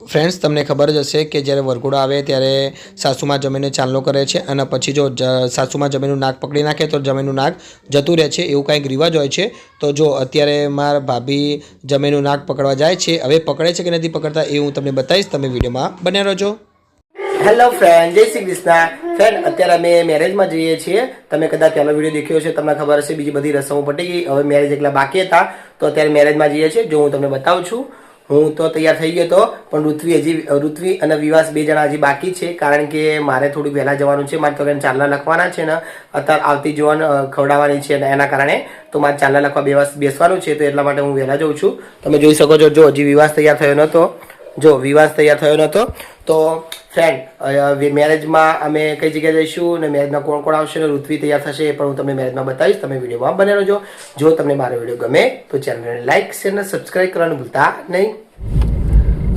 Friends तमने खबर ज हशे कि ज्यारे वरघोड़ा आवे त्यारे सासूमा जमीने चांदलो करे छे अने पछी जो सासूमा जमीननुं नाक पकड़ी नाखे तो जमीननुं नाक जतुं रहे छे एवुं कंईक रिवाज होय छे। तो जो अत्यारे मार भाभी जमीननुं नाक पकड़वा जाय छे, हवे पकड़े छे कि नथी पकड़ता ए हुं तमने बतावीश, तमे विडियोमां बन्या रहेजो। हेलो फ्रेंड, जय श्री कृष्ण। फ्रेंड अत्यारे अमे मेरेज में जईए छीए। तमे कदाच पहेलो विडियो देख्यो हशे, तमने खबर हशे बीजी बधी रसमो पती गई, हवे मेरेज एकला बाकी हता तो अत्यारे मेरेज में जईए छीए। जो हुं तमने बतावुं छुं, हूँ तो तैयार थई गयो तो पण ऋत्वी अने विवास बे जणा हजी बाकी छे, कारण के मारे थोड़ुं वहेला जवानुं छे। मारे तो चालना लखवाना छे ने अत्यार आवती जोवान खवडाववानी छे एना कारणे तो मारे चालना लखवा बेसवानुं छे, तो एटला माटे हूँ वहेला जउं छुं। तमे जोई शको छो, जो हजी विवास तैयार थयो नतो, जो विवास तैयार थयो नतो तो फ्रेंड मेरेज में अमे कई जगह जईशुं ने मेरेज में कोण कोण आवशे ने ऋत्वी तैयार थशे ए पण हूँ तमने मेरेज में बतावीश। तमे विडियोमां बने रहेजो। जो तमने मारो विडियो गमे तो चेनलने लाइक शेर ने सब्सक्राइब करवानुं भूलता नहीं।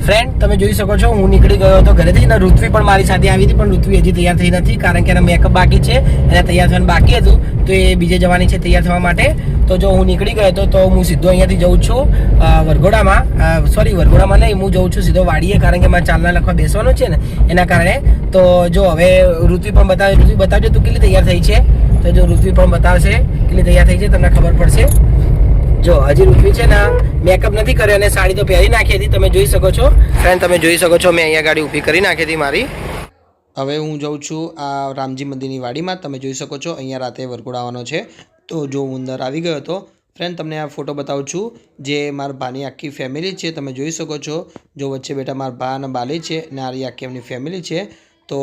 फ्रेंड तमे जोई शको छो, हूँ निकળી गयो तो घरेथी ने ऋत्वी पण मारी साथे आवी हती, पण ऋत्वी हजी तैयार थई नथी कारण के एनो मेकअप बाकी छे, एने तैयार थवानुं बाकी हतुं तो ए बीजे जवानी छे तैयार थवा माटे। तो जो हूँ निकળી गयो तो हूँ सीधो अहींयाथी जउं छुं वरघोडामां, सॉरी वरघोडामां नहीं, हूँ जउं छुं सीधो वाડીए कारण के मारे चालना लखवा बेसवानुं छे ने एना कारणे। तो जो हवे ऋत्वी पण बतावे, ऋत्वी बतावजो तू केटली तैयार थई छे। तो जो ऋत्वी पण बतावशे केटली तैयार थई छे, तमने खबर पड़शे। जो हजी ऋत्वी छे ने मेकअप नहीं कर्यो अने साड़ी तो पहेरी नाखी हती, तमे जोई शको छो। फ्रेंड तमे जोई शको छो, मैं अहींया गाड़ी ऊभी करी नाखी हती मारी। हवे हूँ जाऊँ छुं आ रामजी मंदिरनी वाड़ीमां। तमे जोई शको छो अहींया राते वरघोड़ो आववानो छे, तो जो हूँ अंदर आवी गयो हतो। फ्रेंड तमने आ फोटो बतावुं छुं, जे मारा भानी आखी फेमिली छे। तमे जोई शको छो, जो वच्चे बेठा मारा भा अने बाली छे ने आ रही आखी एमनी फेमिली छे। तो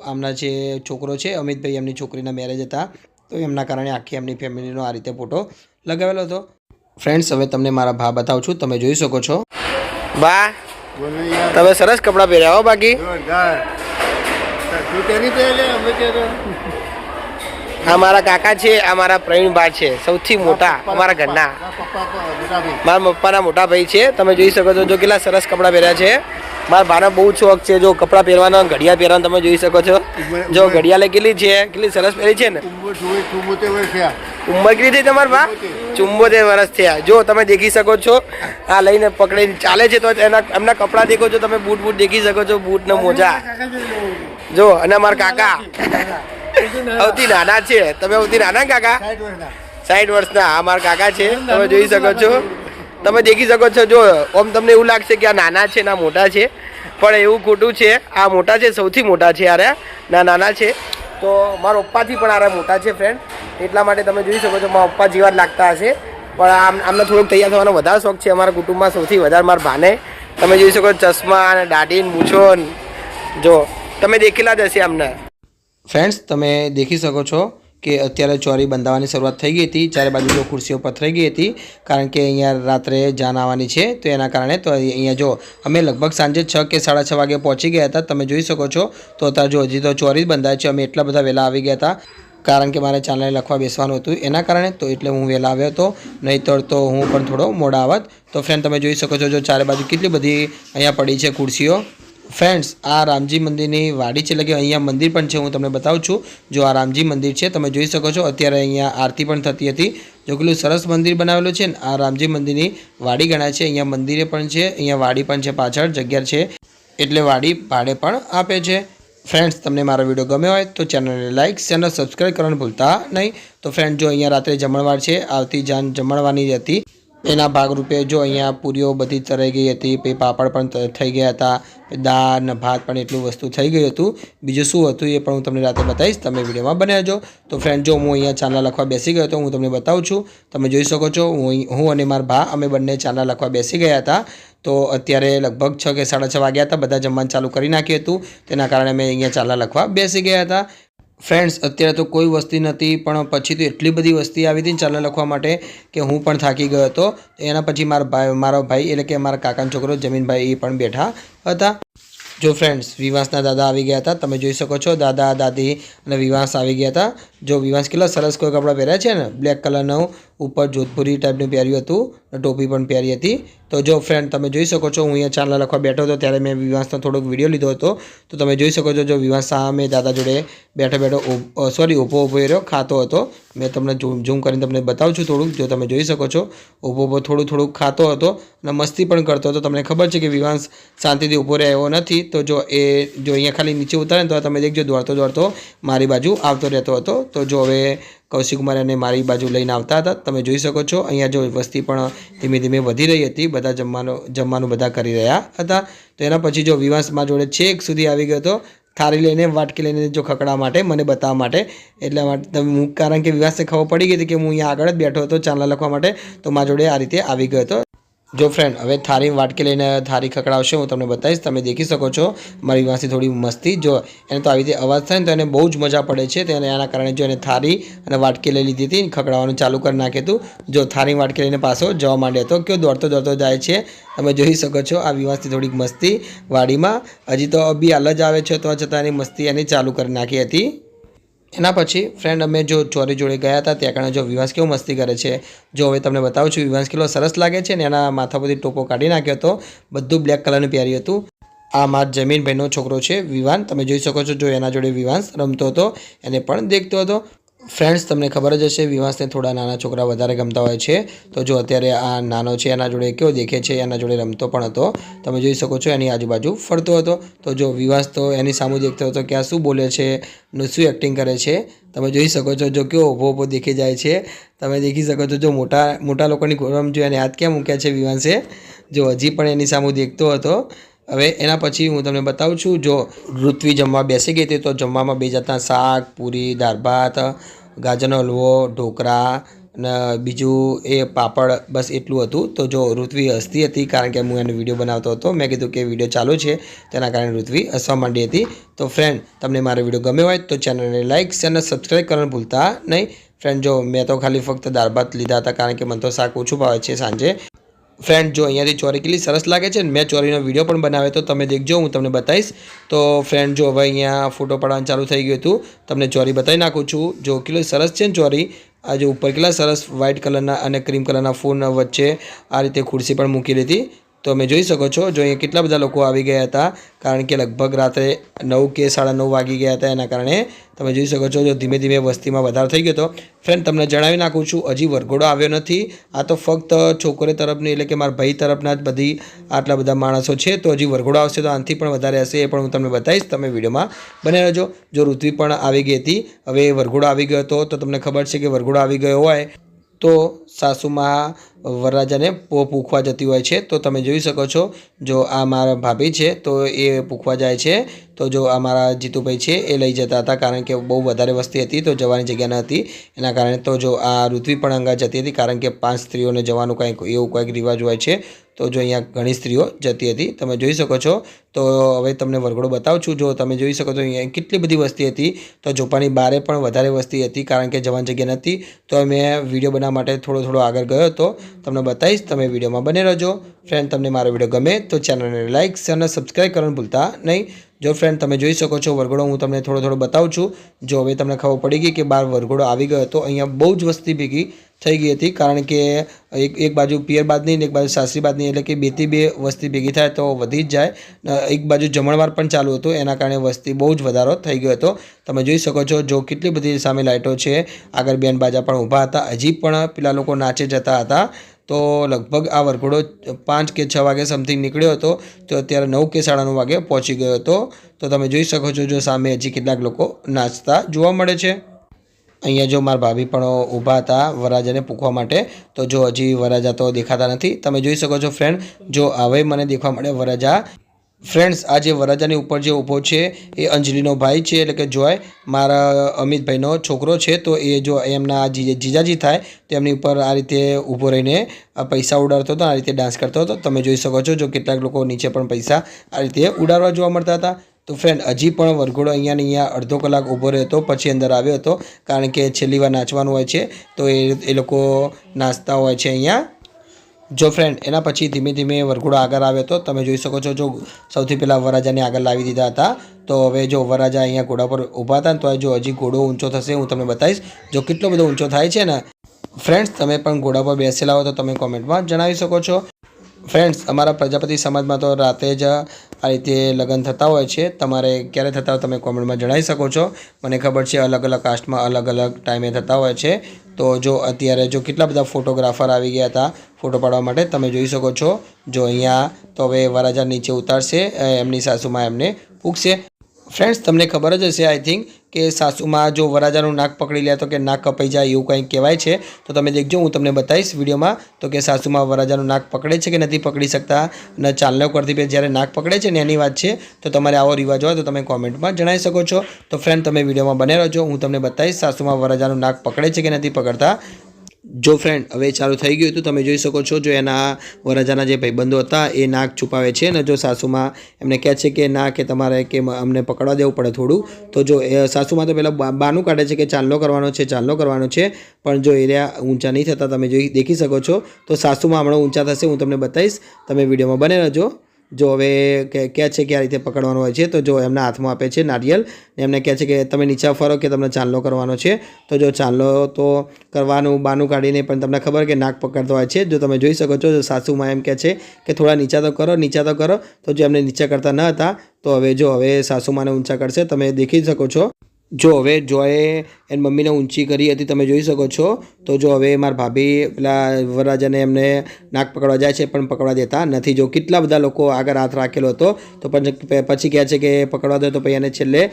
आमना जे छोकरो छे अमित भाई, एमनी छोकरीना मेरेज हता तो एमना कारणे आखी एमनी फेमिलीनो आ रीते फोटो लगावेलो हतो। फ्रेंड्स हवे तमने मारा भा बतावुं छुं, तमे जोई शको छो। बा तमे सरस कपड़ा पहेर्या हो। बाकी हमारा काका छे, हमारा प्रवीण बा छे, सौथी मोटा हमारा घरना, मारा पप्पाना मोटा भाई छे। तमे जोई शको छो जो केटला सरस कपड़ा पहेर्या छे। मारा भाने बहुत शौक छे जो कपड़ा पहेरवानो, घड़िया पहेरवानो। तमे जोई शको छो जो घड़ियाले केटली छे, केटली सरस पहेरी छे ने। उमर केटली थई तमारा बा? 74 वर्ष थया। जो तमे देखी शको छो आ लईने पकड़ीने चाले छे, तो एमना कपड़ा देखो छो तमे, बूट बूट देखी शको छो, बूट ने मोजा जो। अने मारा काका सौथी नाना छे। तमे सौथी नाना काका? 60 वर्षना अमारा काका छे। तमे जोई शको छो, तमे देखी शको छो। जो ओम तमने एवुं लागशे कि आ नाना छे ना मोटा छे, पण एवुं खोटुं छे। आ मोटा छे, सौथी मोटा छे, आरे ना नाना छे। तो मारा पप्पाथी पण आरे मोटा छे फ्रेंड, એટલા માટે તમે જોઈ શકો છો મારા પપ્પા જેવા જ લાગતા હશે, પણ આમને થોડુંક તૈયાર થવાનો વધારે શોખ છે અમારા કુટુંબમાં, સૌથી વધારે મારા ભાને। તમે જોઈ શકો ચશ્મા અને દાઢી મૂછો, જો તમે દેખેલા જ હશે આમને। ફ્રેન્ડ્સ તમે દેખી શકો છો કે અત્યારે ચોરી બંધાવવાની શરૂઆત થઈ ગઈ હતી, ચારે બાજુ જો ખુરશીઓ પથરાઈ ગઈ હતી કારણ કે અહીંયા રાત્રે જાન આવવાની છે, તો એના કારણે। તો અહીંયા જો અમે લગભગ સાંજે 6 કે 6:30 વાગે પહોંચી ગયા હતા, તમે જોઈ શકો છો। તો અત્યારે જો હજી તો ચોરી જ બંધાય છે, અમે એટલા બધા વહેલા આવી ગયા હતા કારણ કે મારે ચાલને લખવા બેસવાનું હતું એના કારણે, તો એટલે હું વહેલા આવ્યો હતો, નહીંતર તો હું પણ થોડો મોડા આવત। તો ફ્રેન્ડ તમે જોઈ શકો છો જો ચારે બાજુ કેટલી બધી અહીંયા પડી છે ખુરશીઓ। फ्रेंड्स आ रामजी मंदिर की वाड़ी है, लगे अँ मंदिर पण छे, हूँ तमने बताऊँ छूँ। जो आ रामजी मंदिर है तमे जोई शको छो, अत्यारे अँ आरती पण थती हती। जो केटલું सरस मंदिर बनावेलुं छे। आ रामजी मंदिर की वाड़ी गणाय छे। अँ मंदिरे पण छे, अँ वाड़ी पण छे, पाछळ जग्या छे एटले वाड़ी भाड़े पण आपे छे। फ्रेंड्स तमने मारो विडियो गम्यो होय तो चेनल लाइक चेनल सब्सक्राइब करवानुं भूलता नहीं। तो फ्रेंड जो अँ रात्रे जमणवार छे, आवती जान जमणवानी हती एना भागरूपे जो अहींया पूरीओ बधी तराई गई हती, पे पापड़ पण थई गया हता, दाळ ने भात पण एटલું वस्तु थई गयुं हतुं। बीजुं शुं हतुं ए पण हूँ तमने राते बतावीश, तमे विडियोमां बन्या रहेजो। तो फ्रेंड जो हूँ अहींया चांदला लखवा बेसी गयो तो हूँ तमने बतावुं छुं। तमे जोई शको छो हूँ अने मारा भा अमे बंने चांदला लखवा बेसी गया हता। तो अत्यारे लगभग 6 के 6:30 वाग्या हता, बधा जमवानुं चालू करी नाख्युं हतुं, तेना कारणे अमे अहींया चांदला लखवा बेसी गया हता। फ्रेंड्स अत्यारे तो कोई वस्ती नती, पण पछी तो एटली बधी वस्ती आवी हती चालना लखवा माटे कि हूँ पण थाकी गयो हतो। एना पछी मारो भाई एटले के मारा काकानो छोकरो जमीनभाई ए पण बेठा हता। जो फ्रेंड्स विवासना दादा आई गया था, तमे जोई शको छो दादा दादी अने विवास आई गया था। जो विवास केटला सरस कोई कपड़ा पहेर्या छे ने, ब्लेक कलरनो ઉપર જોધપુરી ટાઈપનું પહેર્યું હતું અને ટોપી પણ પહેરી હતી। તો જો ફ્રેન્ડ તમે જોઈ શકો છો હું અહીંયા ચાંદલા લખવા બેઠો હતો ત્યારે મેં વિવાંશનો થોડોક વિડીયો લીધો હતો। તો તમે જોઈ શકો છો જો વિવાંશ સામે દાદા જોડે ઊભો રહ્યો ખાતો હતો। મેં તમને ઝૂમ કરીને તમને બતાવું છું થોડુંક, જો તમે જોઈ શકો છો ઊભો થોડું ખાતો હતો અને મસ્તી પણ કરતો હતો। તમને ખબર છે કે વિવાંશ શાંતિથી ઊભો રહ્યો નથી। તો જો અહીંયા ખાલી નીચે ઉતારે ને તો તમે દેખજો દોડતો મારી બાજુ આવતો રહેતો હતો। તો જો હવે કૌશિક કુમાર એને મારી બાજુ લઈને આવતા હતા। તમે જોઈ શકો છો અહીંયા જો વસ્તી પણ ધીમે ધીમે વધી રહી હતી, બધા જમવાનું બધા કરી રહ્યા હતા। તો એના પછી જો વિવાંશ મારા જોડે છેક સુધી આવી ગયો હતો, થાળી લઈને વાટકી લઈને જો ખકડા માટે મને બતાવવા માટે। એટલા માટે કારણ કે વિવાંશને ખબર પડી ગઈ હતી કે હું અહીંયા આગળ જ બેઠો હતો ચાંદલા લખવા માટે, તો મારા જોડે આ રીતે આવી ગયો હતો। જો ફ્રેન્ડ હવે થાળી વાટકી લઈને થાળી ખકડાવશે, હું તમને બતાવીશ। તમે દેખી શકો છો મારી વિવાંશની થોડી મસ્તી, જો એને તો આવી રીતે અવાજ થાય ને તો એને બહુ જ મજા પડે છે। તો એના કારણે જો એને થાળી અને વાટકી લઈ લીધી હતી, ખકડાવવાનું ચાલુ કરી નાખ્યું હતું। જો થાળી વાટકી લઈને પાછો જવા માંડ્યો હતો, કેવો દોડતો જાય છે। તમે જોઈ શકો છો આ વિવાંશની થોડીક મસ્તી વાડીમાં, હજી તો બી હાલ જ આવે છે તો છતાં એની મસ્તી એની ચાલુ કરી નાખી હતી। એના પછી ફ્રેન્ડ અમે જો ચોરી જોડે ગયા હતા, ત્યાં કારણે જો વિવાંશ કેવું મસ્તી કરે છે જો હવે તમને બતાવું છું વિવાંશ કેટલો સરસ લાગે છે ને। એના માથા પરથી ટોપો કાઢી નાખ્યો હતો, બધું બ્લેક કલરનું પહેર્યું હતું। આ મારા જમીનભાઈનો છોકરો છે વિવાન, તમે જોઈ શકો છો જો એના જોડે વિવાંશ રમતો હતો, એને પણ દેખતો હતો। ફ્રેન્ડ્સ તમને ખબર જ હશે વિવાંશને થોડા નાના છોકરા વધારે ગમતા હોય છે। તો જો અત્યારે આ નાનો છે એના જોડે કેવો દેખે છે, એના જોડે રમતો પણ હતો। તમે જોઈ શકો છો એની આજુબાજુ ફરતો હતો। તો જો વિવાંશ તો એની સામે દેખતો હતો કે આ શું બોલે છે ને શું એક્ટિંગ કરે છે। તમે જોઈ શકો છો જો કેવો ઊભો દેખી જાય છે। તમે દેખી શકો છો જો મોટા લોકોની ગોરમ જો એને હાથ ક્યાં મૂક્યા છે વિવાંશે, જો હજી પણ એની સામે દેખતો હતો। હવે એના પછી હું તમને બતાવું છું જો ઋત્વી જમવા બેસી ગઈ હતી, તો જમવામાં 2 જાતના શાક, પૂરી, દાળ ભાત, ગાજરનો હલવો, ઢોકળા અને બીજું એ પાપડ, બસ એટલું હતું। તો જો ઋત્વી હસતી હતી કારણ કે હું એનો વિડીયો બનાવતો હતો। મેં કીધું કે વિડીયો ચાલુ છે તેના કારણે ઋત્વી હસવા માંડી હતી। તો ફ્રેન્ડ તમને મારો વિડીયો ગમ્યો હોય તો ચેનલને લાઇક અને સબસ્ક્રાઈબ કરવાનું ભૂલતા નહીં। ફ્રેન્ડ જો મેં તો ખાલી ફક્ત દાળ ભાત લીધા હતા કારણ કે મને તો શાક ઓછું ભાવે છે સાંજે। ફ્રેન્ડ જો અહીંયાથી ચોરી કેટલી સરસ લાગે છે ને, મેં ચોરીનો વિડીયો પણ બનાવ્યો તો તમે દેખજો, હું તમને બતાવીશ। તો ફ્રેન્ડ જો હવે અહીંયા ફોટો પાડવાનું ચાલુ થઈ ગયું હતું, તમને ચોરી બતાવી નાખું છું। જો કેટલી સરસ છે ને ચોરી, આ જો ઉપર કેટલા સરસ વ્હાઇટ કલરના અને ક્રીમ કલરના ફૂલના વચ્ચે આ રીતે ખુરશી પણ મૂકેલી હતી। તમે જોઈ શકો છો જો અહીંયા કેટલા બધા લોકો આવી ગયા હતા કારણ કે લગભગ રાત્રે 9 કે 9:30 વાગી ગયા હતા। એના કારણે તમે જોઈ શકો છો જો ધીમે ધીમે વસ્તીમાં વધારો થઈ ગયો હતો। ફ્રેન્ડ તમને જણાવી નાખું છું હજી વરઘોડો આવ્યો નથી। આ તો ફક્ત છોકરી તરફની એટલે કે મારા ભાઈ તરફના જ બધી આટલા બધા માણસો છે। તો હજી વરઘોડો આવશે તો આનાથી પણ વધારે હશે, એ પણ હું તમને બતાવીશ, તમે વિડીયોમાં બને રહેજો। જો ઋત્વી પણ આવી ગઈ હતી, હવે વરઘોડો આવી ગયો હતો તો તમને ખબર છે કે વરઘોડો આવી ગયો હોય તો સાસુમાં વરરાજાને પૂખવા જતી હોય છે। તો તમે જોઈ શકો છો જો આ મારા ભાભી છે તો એ પૂખવા જાય છે। તો જો આ મારા જીતુભાઈ છે એ લઈ જતા હતા કારણ કે બહુ વધારે વસ્તી હતી તો જવાની જગ્યા ન હતી એના કારણે। તો જો આ ઋત્વી પણ અંગા જતી હતી કારણ કે 5 સ્ત્રીઓને જવાનું કંઈક રિવાજ હોય છે। તો જો અહીંયા ઘણી સ્ત્રીઓ જતી હતી, તમે જોઈ શકો છો। તો હવે તમને વરઘોડો બતાવું છું। જો તમે જોઈ શકો છો અહીંયા કેટલી બધી વસ્તી હતી, તો ઝોપાની બારે પણ વધારે વસ્તી હતી કારણ કે જવાની જગ્યા નથી। તો મેં વિડીયો બનાવવા માટે થોડો આગળ ગયો હતો, તમને બતાવીશ, તમે વિડીયોમાં બને રહેજો। ફ્રેન્ડ તમને મારો વિડીયો ગમે તો ચેનલને લાઇક અને સબસ્ક્રાઈબ કરવાનું ભૂલતા નહીં। જો ફ્રેન્ડ તમે જોઈ શકો છો વરઘોડો હું તમને થોડો બતાવું છું। જો હવે તમને ખબર પડી ગઈ કે બહાર વરઘોડો આવી ગયો હતો, અહીંયા બહુ જ વસ્તી ભેગી થઈ ગઈ હતી કારણ કે એક બાજુ પિયર બાદની ને એક બાજુ સાસરી બાદની, એટલે કે 2 થી 2 વસ્તી ભેગી થાય તો વધી જ જાય। એક બાજુ જમણવાર પણ ચાલુ હતું એના કારણે વસ્તી બહુ જ વધારો થઈ ગયો હતો। તમે જોઈ શકો છો જો કેટલી બધી સામે લાઇટો છે, આગળ બેન્ડ બાજા પણ ઊભા હતા, હજી પણ પેલા લોકો નાચે જતા હતા। તો લગભગ આ વરઘોડો 5 કે 6 વાગે સમથિંગ નીકળ્યો હતો તો અત્યારે 9 કે 9:30 વાગે પહોંચી ગયો હતો। તો તમે જોઈ શકો છો જો સામે હજી કેટલાક લોકો નાચતા જોવા મળે છે। અહીંયા જો મારા ભાભી પણ ઊભા હતા વરરાજાને પૂખવા માટે, તો જો હજી વરરાજા તો દેખાતા નથી। તમે જોઈ શકો છો ફ્રેન્ડ જો હવે મને દેખવા મળે વરરાજા। ફ્રેન્ડ્સ આ જે વરરાજાની ઉપર જે ઊભો છે એ અંજલિનો ભાઈ છે, એટલે કે જોય મારા અમિતભાઈનો છોકરો છે। તો એ જો એમના જીજાજી થાય તો એમની ઉપર આ રીતે ઊભો રહીને પૈસા ઉડાડતો હતો, આ રીતે ડાન્સ કરતો હતો। તમે જોઈ શકો છો જો કેટલાક લોકો નીચે પણ પૈસા આ રીતે ઉડાડવા જોવા મળતા હતા। તો ફ્રેન્ડ હજી પણ વરઘોડો અહીંયા અડધો કલાક ઊભો રહ્યો હતો, પછી અંદર આવ્યો હતો કારણ કે છેલ્લી વાર નાચવાનું હોય છે તો એ લોકો નાચતા હોય છે અહીંયા। જો ફ્રેન્ડ એના પછી ધીમે ધીમે વરઘોડો આગળ આવ્યો હતો, તમે જોઈ શકો છો જો સૌથી પહેલાં વરરાજાને આગળ લાવી દીધા હતા। તો હવે જો વરરાજા અહીંયા ઘોડા પર ઊભા હતા ને તો જો હજી ઘોડો ઊંચો થશે, હું તમને બતાવીશ। જો કેટલો બધો ઊંચો થાય છે ને, ફ્રેન્ડ્સ તમે પણ ઘોડા પર બેસેલા હો તો તમે કોમેન્ટમાં જણાવી શકો છો। ફ્રેન્ડ્સ અમારા પ્રજાપતિ સમાજમાં તો રાતે જ આ રીતે લગ્ન થતા હોય છે। તમારે ક્યારે થતા હોય તમે કોમેન્ટમાં જણાવી શકો છો। મને ખબર છે અલગ અલગ કાસ્ટમાં અલગ અલગ ટાઈમે થતા હોય છે। તો જો અત્યારે જો કેટલા બધા ફોટોગ્રાફર આવી ગયા હતા ફોટો પાડવા માટે તમે જોઈ શકો છો। જો અહીંયા તો હવે વરરાજા નીચે ઉતારશે, એમની સાસુમાં એમને પૂછશે। ફ્રેન્ડ્સ તમને ખબર જ હશે આઈ થિંક કે સાસુમાં જો વરરાજાનું નાક પકડી લે તો કે નાક કપાઈ જાય એવું કંઈક કહેવાય છે। તો તમે દેખજો, હું તમને બતાવીશ વિડીયોમાં તો કે સાસુમાં વરરાજાનું નાક પકડે છે કે નથી પકડી શકતા અને ચાલનો કરતી પહેલાં જ્યારે નાક પકડે છે ને એની વાત છે। તો તમારે આવો રિવાજ હોય તો તમે કોમેન્ટમાં જણાવી શકો છો। તો ફ્રેન્ડ તમે વિડીયોમાં બને રહેજો, હું તમને બતાવીશ સાસુમાં વરરાજાનું નાક પકડે છે કે નથી પકડતા। જો ફ્રેન્ડ હવે ચાલુ થઈ ગયું હતું તમે જોઈ શકો છો। જો એના વરરાજાના જે ભાઈબંધો હતા એ નાક છુપાવે છે અને જો સાસુમાં એમને કહે છે કે ના કે તમારે કે અમને પકડવા દેવું પડે થોડું। તો જો એ સાસુમાં તો પહેલાં બાનું કાઢે છે કે ચાલનો કરવાનો છે ચાલનો કરવાનો છે, પણ જો એરિયા ઊંચા નહીં થતા તમે જોઈ દેખી શકો છો। તો સાસુમાં હમણાં ઊંચા થશે, હું તમને બતાવીશ, તમે વિડીયોમાં બને રહેજો। જો હવે કહે છે કે આ રીતે પકડવાનું હોય છે। તો જો એમના હાથમાં આપે છે નારિયેલ ને એમને કહે છે કે તમે નીચે ફરો કે તમને ચાંદલો કરવાનો છે। તો જો ચાંદલો તો કરવાનું બાનું કાઢીને પણ તમને ખબર કે નાક પકડતો હોય છે। જો તમે જોઈ શકો છો સાસુમાં એમ કહે છે કે થોડા નીચા તો કરો નીચા તો કરો। તો જો એમને નીચા કરતા ન હતા તો હવે સાસુમાને ઊંચા કરશે, તમે દેખી શકો છો। જો હવે જોએ એની મમ્મીને ઊંચી કરી હતી તમે જોઈ શકો છો। તો જો હવે મારા ભાભી પેલા વરરાજાને એમને નાક પકડવા જાય છે પણ પકડવા દેતા નથી। જો કેટલા બધા લોકો આગળ હાથ રાખેલો હતો તો પણ પછી કહે છે કે પકડવા દો, તો પછી એને છેલ્લે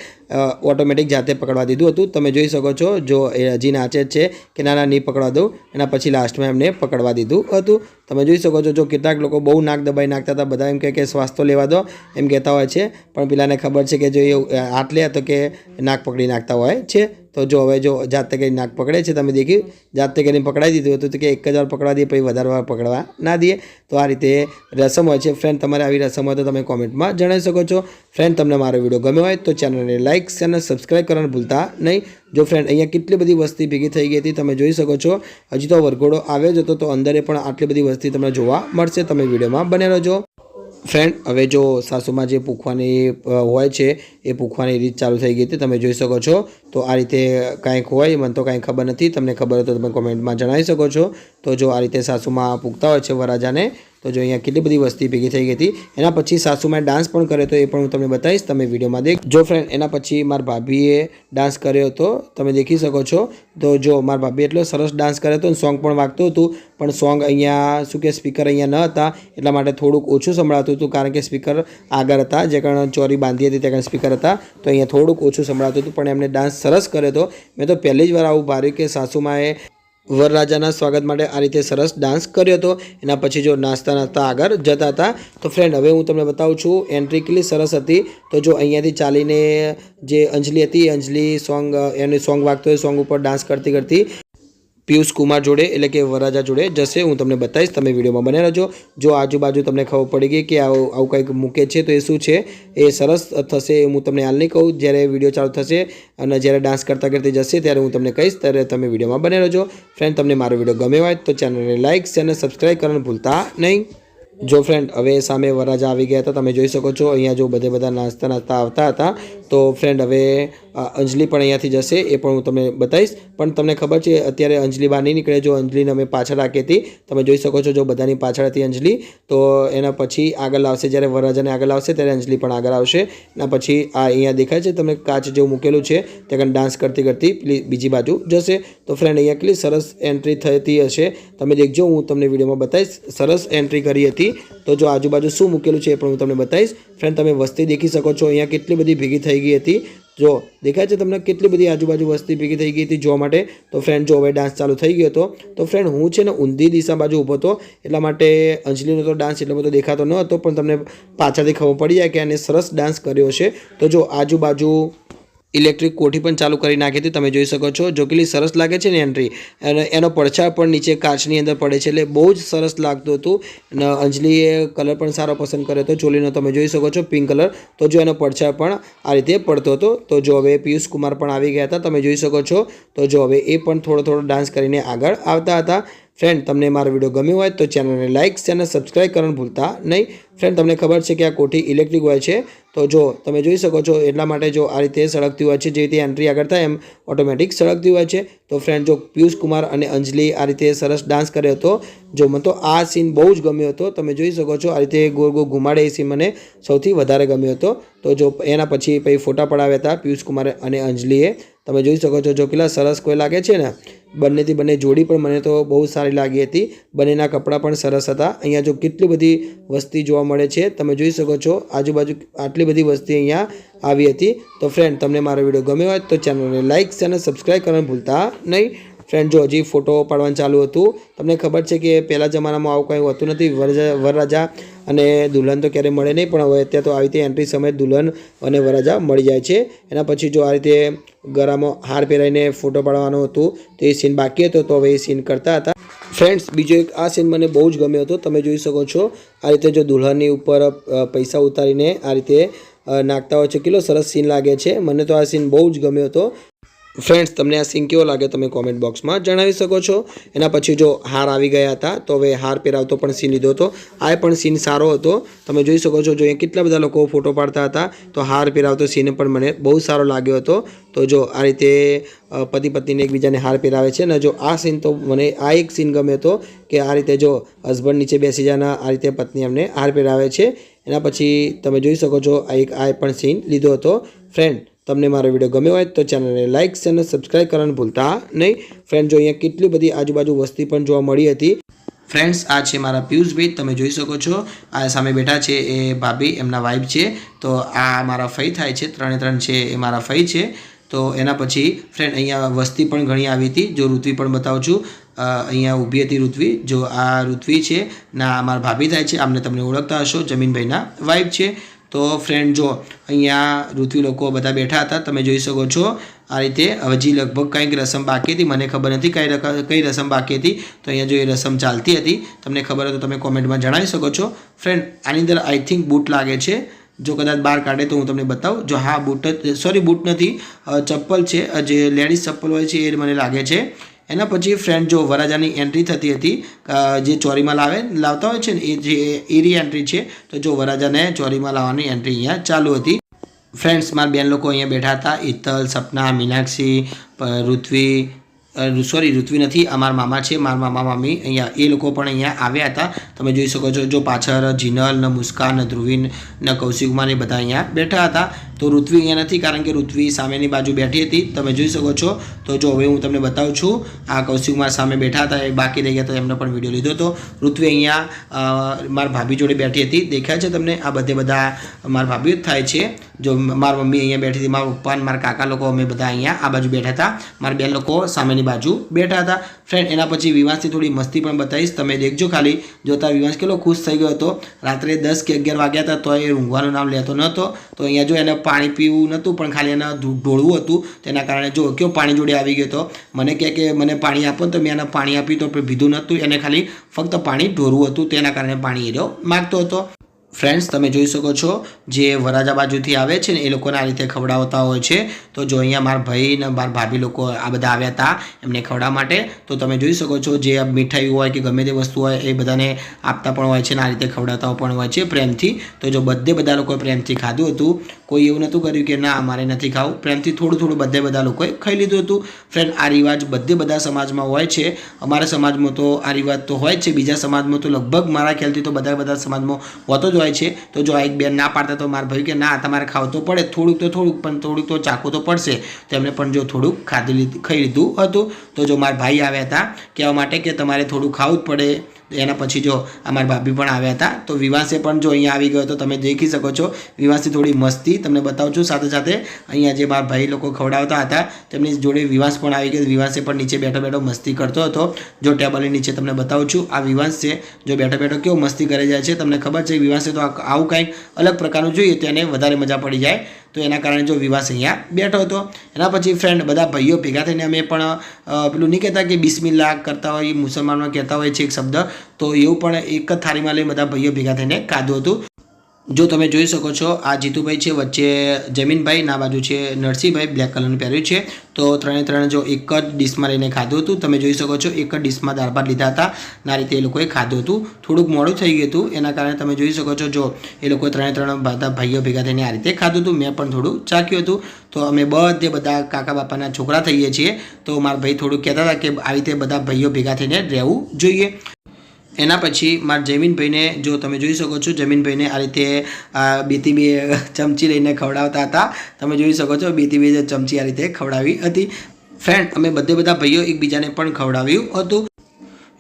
ઓટોમેટિક જાતે પકડવા દીધું હતું। તમે જોઈ શકો છો જો એ હજી નાચે જ છે કે ના નહીં પકડવા દઉં, એના પછી લાસ્ટમાં એમને પકડવા દીધું હતું। તમે જોઈ શકો છો જો કેટલાક લોકો બહુ નાક દબાઈ નાખતા હતા, બધા એમ કે શ્વાસ તો લેવા દો એમ કહેતા હોય છે, પણ પેલાને ખબર છે કે જો એ હાથ લે તો કે નાક પકડી નાખતા હોય છે। તો જો હવે જો જાતે કરી નાક પકડે છે, તમે દેખ્યું જાતે કરીને પકડાઈ દીધું હતું તો કે એક જ વાર પકડવા દઈએ પછી વધારે વાર પકડવા ના દઈએ। તો આ રીતે રસમ હોય છે। ફ્રેન્ડ તમારે આવી રસમ હોય તો તમે કોમેન્ટમાં જણાવી શકો છો। ફ્રેન્ડ તમને મારો વિડીયો ગમ્યો હોય તો ચેનલને લાઇક અને સબસ્ક્રાઈબ કરવાનું ભૂલતા નહીં। જો ફ્રેન્ડ અહીંયા કેટલી બધી વસ્તી ભેગી થઈ ગઈ હતી તમે જોઈ શકો છો। હજી તો વરઘોડો આવ્યો જ હતો તો અંદરે પણ આટલી બધી વસ્તી તમને જોવા મળશે, તમે વિડીયોમાં બને રહેજો। ફ્રેન્ડ હવે જો સાસુમાં જે પૂખવાની હોય છે એ પૂખવાની રીત ચાલુ થઈ ગઈ હતી તમે જોઈ શકો છો। તો આ રીતે કાંઈક હોય, મને તો કાંઈ ખબર નથી, તમને ખબર હોય તો તમે કોમેન્ટમાં જણાવી શકો છો। તો જો આ રીતે સાસુમાં પૂખતા હોય છે વરરાજાને। તો જો અહીંયા કેટલી બધી વસ્તી ભેગી થઈ ગઈ હતી। એના પછી સાસુમાં ડાન્સ પણ કર્યો હતો એ પણ હું તમને બતાવીશ, તમે વિડીયોમાં દેખ જો ફ્રેન્ડ। એના પછી મારા ભાભીએ ડાન્સ કર્યો હતો તમે દેખી શકો છો। તો જો મારા ભાભી એટલો સરસ ડાન્સ કર્યો હતો, સોંગ પણ વાગતું હતું, પણ સોંગ અહીંયા શું કે સ્પીકર અહીંયા ન હતા એટલા માટે થોડુંક ઓછું સંભળાતું હતું, કારણ કે સ્પીકર આગળ હતા જે કારણ ચોરી બાંધી હતી તે કારણ સ્પીકર હતા તો અહીંયા થોડુંક ઓછું સંભળાતું હતું, પણ એમને ડાન્સ સરસ કર્યો હતો। મેં તો પહેલી જ વાર આવું ભાર્યું કે સાસુમાએ વરરાજાના સ્વાગત માટે આ રીતે સરસ ડાન્સ કર્યો હતો। એના પછી જો નાસ્તા આગળ જતા હતા। તો ફ્રેન્ડ હવે હું તમને બતાવું છું એન્ટ્રી કેટલી સરસ હતી। તો જો અહીંયાથી ચાલીને જે અંજલિ હતી, અંજલિ સોંગ એનું સોંગ વાગતો હોય, સોંગ ઉપર ડાન્સ કરતી કરતી પિયુષ કુમાર જોડે એટલે કે વરરાજા જોડે જશે, હું તમને બતાવીશ, તમે વિડીયોમાં બને રહેજો। જો આજુબાજુ તમને ખબર પડી ગઈ કે આવું કંઈક મૂકે છે તો એ શું છે એ સરસ થશે, હું તમને હાલ નહીં કહું, જ્યારે વિડીયો ચાલુ થશે અને જ્યારે ડાન્સ કરતા કરતી જશે ત્યારે હું તમને કહીશ, ત્યારે તમે વિડીયોમાં બને રહેજો। ફ્રેન્ડ તમને મારો વિડીયો ગમ્યો હોય તો ચેનલને લાઇક અને સબસ્ક્રાઈબ કરવાનું ભૂલતા નહીં। જો ફ્રેન્ડ હવે સામે વરરાજા આવી ગયા હતા તમે જોઈ શકો છો। અહીંયા જો બધા નાસ્તા આવતા હતા। તો ફ્રેન્ડ હવે અંજલિ પણ અહીંયાથી જશે એ પણ હું તમને બતાવીશ, પણ તમને ખબર છે અત્યારે અંજલિ બહાર નહીં નીકળે। જો અંજલિને અમે પાછળ રાખી હતી તમે જોઈ શકો છો, જો બધાની પાછળ હતી અંજલિ, તો એના પછી આગળ આવશે, જ્યારે વરરાજાને આગળ આવશે ત્યારે અંજલિ પણ આગળ આવશે। એના પછી આ અહીંયા દેખાય છે તમને કાચ જેવું મૂકેલું છે ત્યાં ડાન્સ કરતી કરતી બીજી બાજુ જશે। તો ફ્રેન્ડ અહીંયા કેટલી સરસ એન્ટ્રી થતી હશે તમે દેખજો, હું તમને વિડીયોમાં બતાવીશ, સરસ એન્ટ્રી કરી હતી। તો જો આજુબાજુ શું મૂકેલું છે એ પણ હું તમને બતાવીશ। ફ્રેન્ડ તમે વસ્તી દેખી શકો છો, અહીંયા કેટલી બધી ભેગી થઈ ગઈ હતી, જો દેખાય છે તમને કેટલી બધી આજુબાજુ વસ્તી ભેગી થઈ ગઈ હતી જોવા માટે। તો ફ્રેન્ડ જો હવે ડાન્સ ચાલુ થઈ ગયો હતો। તો ફ્રેન્ડ હું છે ને ઊંધી દિશા બાજુ ઊભો હતો એટલા માટે અંજલિનો તો ડાન્સ એટલો બધો દેખાતો ન હતો, પણ તમને પાછળથી ખબર પડી જાય કે એને સરસ ડાન્સ કર્યો છે। તો જો આજુબાજુ ઇલેક્ટ્રિક કોઠી પણ ચાલુ કરી નાખી હતી તમે જોઈ શકો છો। જો કેટલી સરસ લાગે છે ને એન્ટ્રી, અને એનો પડછાયો પણ નીચે કાચની અંદર પડે છે એટલે બહુ જ સરસ લાગતું હતું। અને અંજલિએ કલર પણ સારો પસંદ કર્યો હતો ચોલીનો, તમે જોઈ શકો છો પિંક કલર। તો જો એનો પડછાયો પણ આ રીતે પડતો હતો। તો જો હવે પિયુષ કુમાર પણ આવી ગયા હતા તમે જોઈ શકો છો। તો જો હવે એ પણ થોડો ડાન્સ કરીને આગળ આવતા હતા। ફ્રેન્ડ તમને મારો વિડીયો ગમ્યો હોય તો ચેનલને લાઇક અને સબસ્ક્રાઈબ કરવાનું ભૂલતા નહીં। ફ્રેન્ડ તમને ખબર છે કે આ કોઠી ઇલેક્ટ્રિક હોય છે, તો જો તમે જોઈ શકો છો એટલા માટે જો આ રીતે સળગતી હોય છે, જે રીતે એન્ટ્રી આગળ થાય એમ ઓટોમેટિક સળગતી હોય છે. તો ફ્રેન્ડ જો પિયુષ કુમાર અને અંજલિ આ રીતે સરસ ડાન્સ કર્યો હતો. જો મને તો આ સીન બહુ જ ગમ્યો હતો. તમે જોઈ શકો છો આ રીતે ગોળ ગોળ ઘુમાડે એ સીન મને સૌથી વધારે ગમ્યો હતો. તો જો એના પછી ફોટા પડાવ્યા હતા પિયુષ કુમાર અને અંજલિએ. તમે જોઈ શકો છો જો કેટલા સરસ કોઈ લાગે છે ને. બંનેથી બંને જોડી પણ મને તો બહુ સારી લાગી હતી. બંનેના કપડાં પણ સરસ હતા. અહીંયા જો કેટલી બધી વસ્તી જોવા મળે છે. તમે જોઈ શકો છો આજુબાજુ આટલી બધી વસ્તી અહીંયા આવી હતી. તો ફ્રેન્ડ તમને મારો વિડીયો ગમ્યો હોય તો ચેનલને લાઇક અને સબસ્ક્રાઈબ કરવાનું ભૂલતા નહીં. ફ્રેન્ડ જો હજી ફોટો પાડવાનું ચાલુ હતું. તમને ખબર છે કે પહેલાં જમાનામાં આવું કંઈ હોતું નથી. વરરાજા અને દુલ્હન તો ક્યારેય મળે નહીં, પણ હવે અત્યારે તો આવી રીતે એન્ટ્રી સમયે દુલ્હન અને વરરાજા મળી જાય છે. એના પછી જો આ રીતે ગળામાં હાર પહેરાવીને ફોટો પાડવાનો હતું તો એ સીન બાકી હતો, તો હવે એ સીન કરતા હતા. ફ્રેન્ડ્સ બીજો એક આ સીન મને બહુ જ ગમ્યો હતો. તમે જોઈ શકો છો આ રીતે જો દુલ્હનની ઉપર પૈસા ઉતારીને આ રીતે નાખતા હોય છે. કેટલો સરસ સીન લાગે છે. મને તો આ સીન બહુ જ ગમ્યો હતો. ફ્રેન્ડ્સ તમને આ સીન કેવો લાગે તમે કોમેન્ટ બોક્સમાં જણાવી શકો છો. એના પછી જો હાર આવી ગયા હતા તો હવે હાર પહેરાવતો પણ સીન લીધો હતો. આ પણ સીન સારો હતો. તમે જોઈ શકો છો જો અહીંયા કેટલા બધા લોકો ફોટો પાડતા હતા. તો હાર પહેરાવતો સીન પણ મને બહુ સારો લાગ્યો હતો. તો જો આ રીતે પતિ પત્નીને એકબીજાને હાર પહેરાવે છે ને. જો આ સીન તો મને આ એક સીન ગમ્યો હતો કે આ રીતે જો હસબન્ડ નીચે બેસી જાના આ રીતે પત્ની એમને હાર પહેરાવે છે. એના પછી તમે જોઈ શકો છો આ પણ સીન લીધો હતો. ફ્રેન્ડ તમને મારો વિડીયો ગમ્યો હોય તો ચેનલને લાઇક અને સબસ્ક્રાઈબ કરવાનું ભૂલતા નહીં. ફ્રેન્ડ જો અહીંયા કેટલી બધી આજુબાજુ વસ્તી પણ જોવા મળી હતી. ફ્રેન્ડ્સ આ છે મારા પિયુષભાઈ. તમે જોઈ શકો છો આ સામે બેઠા છે એ ભાભી એમના વાઇફ છે. તો આ મારા ફઈ થાય છે. 3 છે એ મારા ફઈ છે. તો એના પછી ફ્રેન્ડ અહીંયા વસ્તી પણ ઘણી આવી હતી. જો ઋત્વી પણ બતાવું છું. અહીંયા ઊભી હતી ઋત્વી. જો આ ઋત્વી છે ના મારા ભાભી થાય છે. આમને તમને ઓળખતા હશો, જમીનભાઈના વાઇફ છે. તો ફ્રેન્ડ જો અહીંયા ઋત્વી લોકો બધા બેઠા હતા. તમે જોઈ શકો છો આ રીતે. હજી લગભગ કંઈક રસમ બાકી હતી. મને ખબર નથી કઈ રસમ બાકી હતી. તો અહીંયા જો એ રસમ ચાલતી હતી. તમને ખબર હોય તો તમે કોમેન્ટમાં જણાવી શકો છો. ફ્રેન્ડ આની અંદર આઈ થિંક બૂટ લાગે છે. જો કદાચ બહાર કાઢે તો હું તમને બતાવું. જો હા બૂટ સોરી બૂટ નથી, ચપ્પલ છે. જે લેડીઝ ચપ્પલ હોય છે એ મને લાગે છે. એના પછી ફ્રેન્ડ જો વરરાજાની એન્ટ્રી થતી હતી. જે ચોરીમાં લાવતા હોય છે ને એ જે એરી એન્ટ્રી છે. તો જો વરરાજાને ચોરીમાં લાવવાની એન્ટ્રી અહીંયા ચાલુ હતી. ફ્રેન્ડ્સ મારા બેન લોકો અહીંયા બેઠા હતા. ઈતલ, સપના, મીનાક્ષી, ઋત્વી ઋત્વી નથી, અમારા મામા છે. મારા મામા મામી અહીંયા એ લોકો પણ અહીંયા આવ્યા હતા. તમે જોઈ શકો છો જો પાછળ જીનલ ને મુસ્કાન ને ધ્રુવીન ને કૌશિકમાન એ બધા અહીંયા બેઠા હતા. તો ઋત્વી અહીંયા નથી કારણ કે ઋત્વી સામેની બાજુ બેઠી હતી. તમે જોઈ શકો છો. તો જો હવે હું તમને બતાવું છું. આ કૌશિકમાન સામે બેઠા હતા, એ બાકી રહી ગયા હતા, એમનો પણ વિડીયો લીધો હતો. ઋત્વી અહીંયા મારા ભાભી જોડે બેઠી હતી. દેખાય છે તમને? આ બધા મારા ભાભી જ થાય છે. જો મારી મમ્મી અહીંયા બેઠી હતી, મારા પપ્પા અને મારા કાકા લોકો અમે બધા અહીંયા આ બાજુ બેઠા હતા. મારા બેન લોકો સામેની બાજુ બેઠા હતા. ફ્રેન્ડ એના પછી વિવાસથી થોડી મસ્તી પણ બતાવીશ. તમે દેખજો ખાલી. જોતા વિવાસ કેટલો ખુશ થઈ ગયો હતો. રાત્રે 10 કે 11 વાગ્યા હતા તો એ ઊંઘવાનું નામ લેતો નહોતો. તો અહીંયા જો એને પાણી પીવું નહોતું પણ ખાલી એને ઢોળવું હતું. તેના કારણે જો કેવું પાણી જોડે આવી ગયો હતો. મને કહે કે મને પાણી આપો તો મેં એને પાણી આપ્યું તો પીધું નહોતું. એને ખાલી ફક્ત પાણી ઢોળવું હતું. તેના કારણે પાણી એ માગતો હતો. ફ્રેન્ડ્સ તમે જોઈ શકો છો જે વરરાજા બાજુથી આવે છે ને એ લોકોને આ રીતે ખવડાવતા હોય છે. તો જો અહીંયા મારા ભાઈ ને મારા ભાભી લોકો આ બધા આવ્યા હતા એમને ખવડાવવા માટે. તો તમે જોઈ શકો છો જે મીઠાઈ હોય કે ગમે તે વસ્તુ હોય એ બધાને આપતા પણ હોય છે ને આ રીતે ખવડાવતા પણ હોય છે પ્રેમથી. તો જો બધા લોકોએ પ્રેમથી ખાધું હતું. કોઈ એવું નહોતું કર્યું કે ના અમારે નથી ખાવું. પ્રેમથી થોડું બધા લોકોએ ખાઈ લીધું હતું. ફ્રેન્ડ આ રિવાજ બધા સમાજમાં હોય છે. અમારા સમાજમાં તો આ રિવાજ તો હોય જ છે. બીજા સમાજમાં તો લગભગ મારા ખ્યાલથી તો બધા સમાજમાં હોતો જ હોય છે. તો જો આ એક બેન ના પાડતા તો મારા ભાઈ કે ના તમારે ખાવું તો પડે, થોડુંક તો ચાખવું તો પડશે. તો એમને પણ જો થોડુંક ખાઈ લીધું હતું. તો જો મારા ભાઈ આવ્યા હતા કહેવા માટે કે તમારે થોડું ખાવું જ પડે. એના પછી જો અમારા ભાભી પણ આવ્યા હતા. તો વિવાસે પણ જો અહીંયા આવી ગયો તો તમે દેખી શકો છો. વિવાસથી થોડી મસ્તી તમને બતાવું છું. સાથે સાથે અહીંયા જે મારા ભાઈ લોકો ખવડાવતા હતા તેમની જોડે વિવાસ પણ આવી ગયો. વિવાસે પણ નીચે બેઠો મસ્તી કરતો હતો. જો ટેબલની નીચે તમને બતાવું છું. આ વિવાસ છે જો બેઠો કેવો મસ્તી કરે જાય છે. તમને ખબર છે વિવાસે તો આવું કંઈક અલગ પ્રકારનું જોઈએ તો એને વધારે મજા પડી જાય. તો એના કારણે જો વિવાસ અહીંયા બેઠો હતો. એના પછી ફ્રેન્ડ બધા ભાઈઓ ભેગા થઈને અમે પણ પેલું નહીં કહેતા કે બિસ્મિલ્લાહ કરતા હોય, મુસલમાનમાં કહેતા હોય છે એક શબ્દ. તો એવું પણ એક જ થાળીમાં લઈ બધા ભાઈઓ ભેગા થઈને ખાધું હતું. જો તમે જોઈ શકો છો આ જીતુભાઈ છે, વચ્ચે જમીનભાઈ, ના બાજુ છે નરસિંહભાઈ, બ્લેક કલરનું પહેર્યું છે. તો ત્રણે જો એક જ ડીશમાં લઈને ખાધું હતું. તમે જોઈ શકો છો એક જ ડીશમાં દાળ ભાત લીધા હતા. આ રીતે એ લોકોએ ખાધું હતું. થોડુંક મોડું થઈ ગયું હતું, એના કારણે તમે જોઈ શકો છો જો એ લોકોએ ત્રણ બધા ભાઈઓ ભેગા થઈને આ રીતે ખાધું હતું. મેં પણ થોડું ચાખ્યું હતું. તો અમે બધા કાકા બાપાના છોકરા થઈએ છીએ. તો મારા ભાઈ થોડુંક કહેતા હતા કે આવી રીતે બધા ભાઈઓ ભેગા થઈને રહેવું જોઈએ. એના પછી મારા જમીનભાઈને જો તમે જોઈ શકો છો, જમીનભાઈને આ રીતે બેથી બે ચમચી લઈને ખવડાવતા હતા. તમે જોઈ શકો છો બેથી બે ચમચી આ રીતે ખવડાવી હતી. ફ્રેન્ડ, અમે બધા ભાઈઓ એકબીજાને પણ ખવડાવ્યું હતું.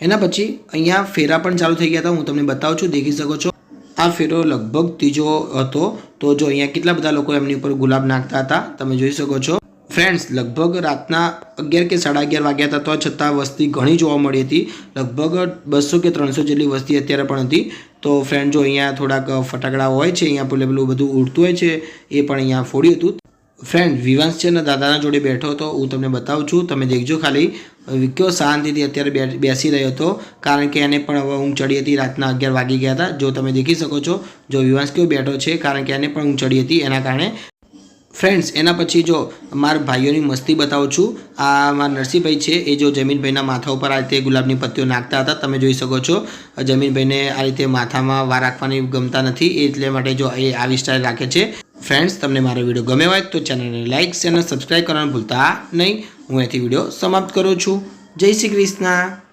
એના પછી અહીંયા ફેરા પણ ચાલુ થઈ ગયા હતા. હું તમને બતાવું છું, દેખી શકો છો. આ ફેરો લગભગ ત્રીજો હતો. તો જો અહીંયા કેટલા બધા લોકો એમની ઉપર ગુલાબ નાખતા હતા, તમે જોઈ શકો છો. ફ્રેન્ડ્સ, લગભગ રાતના 11 કે 11:30 વાગ્યા હતા, તો છતાં વસ્તી ઘણી જોવા મળી હતી. લગભગ 200 કે 300 જેટલી વસ્તી અત્યારે પણ હતી. તો ફ્રેન્ડ, જો અહીંયા થોડાક ફટાકડા હોય છે, અહીંયા પેલું બધું ઉડતું હોય છે, એ પણ અહીંયા ફોડ્યું હતું. ફ્રેન્ડ, વિવાંશ છે ને દાદાના જોડે બેઠો હતો. હું તમને બતાવું છું, તમે દેખજો ખાલી. વિક્યો શાંતિથી અત્યારે બેસી રહ્યો હતો, કારણ કે એને પણ હવે ઊંઘ ચડી હતી. રાતના 11 વાગી ગયા હતા. જો તમે દેખી શકો છો, જો વિવાંશ કેવો બેઠો છે, કારણ કે એને પણ ઊંઘ ચડી હતી એના કારણે. ફ્રેન્ડ્સ, એના પછી જો મારા ભાઈઓની મસ્તી બતાવું છું. આ મારા નરસિંહભાઈ છે, એ જો જમીનભાઈના માથા ઉપર આ રીતે ગુલાબની પત્તીઓ નાખતા હતા. તમે જોઈ શકો છો જમીનભાઈને આ રીતે માથામાં વાર રાખવાની ગમતા નથી, એટલે માટે જો એ આવી સ્ટાઇલ રાખે છે. ફ્રેન્ડ્સ, તમને મારો વિડીયો ગમે હોય તો ચેનલને લાઇક અને સબસ્ક્રાઈબ કરવાનું ભૂલતા નહીં. હું અહીંથી વિડીયો સમાપ્ત કરું છું. જય શ્રી કૃષ્ણ.